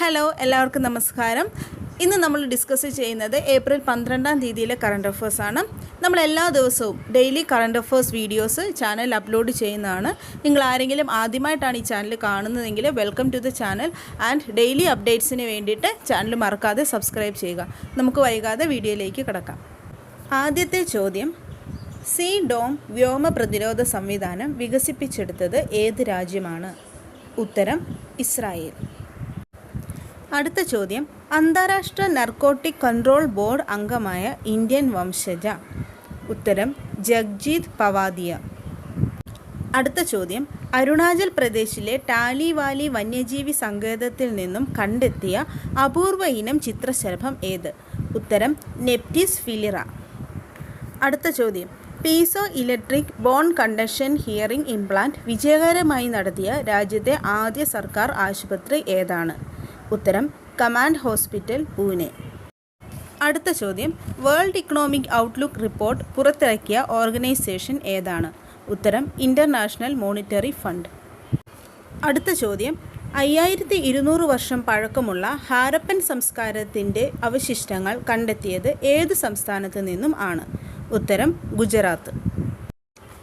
Hello, എല്ലാവർക്കും നമസ്കാരം. ഇന്ന് നമ്മൾ ഡിസ്കസ് ചെയ്യുന്നത് ഏപ്രിൽ 12-ാം തീയതിയിലെ കറണ്ട് അഫേഴ്സാണ്. നമ്മൾ എല്ലാ ദിവസവും daily current affairs videos channel upload ചെയ്യുന്നതാണ്. നിങ്ങൾ ആരെങ്കിലും ആദ്യമായിട്ടാണ് ഈ ചാനൽ കാണുന്നതെങ്കിൽ welcome to the channel and daily അപ്ഡേറ്റ്സിന് വേണ്ടിയിട്ട് ചാനൽ മറക്കാതെ സബ്സ്ക്രൈബ് ചെയ്യുക. നമുക്ക് വൈകാതെ വീഡിയോയിലേക്ക് കിടക്കാം. ആദ്യത്തെ ചോദ്യം, സീ ഡോം വ്യോമ പ്രതിരോധ സംവിധാനം വികസിപ്പിച്ചെടുത്തത് ഏത് രാജ്യമാണ്? ഉത്തരം ഇസ്രായേൽ. അടുത്ത ചോദ്യം, അന്താരാഷ്ട്ര നർക്കോട്ടിക് കൺട്രോൾ ബോർഡ് അംഗമായ ഇന്ത്യൻ വംശജ? ഉത്തരം ജഗ്ജീത് പവാദിയ. അടുത്ത ചോദ്യം, അരുണാചൽ പ്രദേശിലെ ടാലിവാലി വന്യജീവി സങ്കേതത്തിൽ നിന്നും കണ്ടെത്തിയ അപൂർവ ഇനം ചിത്രശലഭം ഏത്? ഉത്തരം നെപ്റ്റിസ് ഫിലിറ. അടുത്ത ചോദ്യം, piezoelectric bone conduction hearing implant വിജയകരമായി നടത്തിയ രാജ്യത്തെ ആദ്യ സർക്കാർ ആശുപത്രി ഏതാണ്? ഉത്തരം കമാൻഡ് ഹോസ്പിറ്റൽ, പൂനെ. അടുത്ത ചോദ്യം, വേൾഡ് ഇക്കണോമിക് ഔട്ട്ലുക്ക് റിപ്പോർട്ട് പുറത്തിറക്കിയ ഓർഗനൈസേഷൻ ഏതാണ്? ഉത്തരം ഇൻ്റർനാഷണൽ മോണിറ്ററി ഫണ്ട്. അടുത്ത ചോദ്യം, 5200 വർഷം പഴക്കമുള്ള ഹാരപ്പൻ സംസ്കാരത്തിൻ്റെ അവശിഷ്ടങ്ങൾ കണ്ടെത്തിയത് ഏത് സംസ്ഥാനത്ത് നിന്നും ആണ്? ഉത്തരം ഗുജറാത്ത്.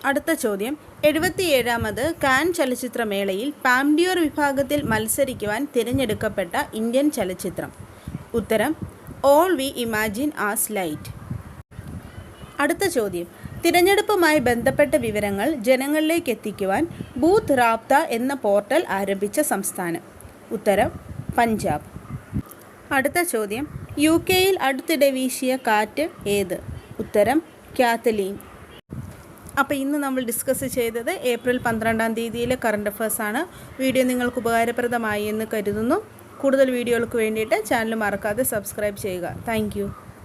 അടുത്ത ചോദ്യം, 77ാമത് കാൻ ചലച്ചിത്രമേളയിൽ പാംഡിയോർ വിഭാഗത്തിൽ മത്സരിക്കുവാൻ തിരഞ്ഞെടുക്കപ്പെട്ട ഇന്ത്യൻ ചലച്ചിത്രം? ഉത്തരം all we imagine as light. അടുത്ത ചോദ്യം, തിരഞ്ഞെടുപ്പുമായി ബന്ധപ്പെട്ട വിവരങ്ങൾ ജനങ്ങളിലേക്ക് എത്തിക്കുവാൻ ബൂത്ത് റാബ്ത എന്ന പോർട്ടൽ ആരംഭിച്ച സംസ്ഥാനം? ഉത്തരം പഞ്ചാബ്. അടുത്ത ചോദ്യം, UK-യിൽ അടുത്തിടെ വീശിയ കാറ്റ് ഏത്? ഉത്തരം കാത്തലീൻ. അപ്പോൾ ഇന്ന് നമ്മൾ ഡിസ്കസ് ചെയ്തത് ഏപ്രിൽ 12-ാം തീയതിയിലെ കറണ്ട് അഫേഴ്സാണ്. വീഡിയോ നിങ്ങൾക്ക് ഉപകാരപ്രദമായി എന്ന് കരുതുന്നു. കൂടുതൽ വീഡിയോകൾക്ക് വേണ്ടിയിട്ട് ചാനൽ മറക്കാതെ സബ്സ്ക്രൈബ് ചെയ്യുക. താങ്ക്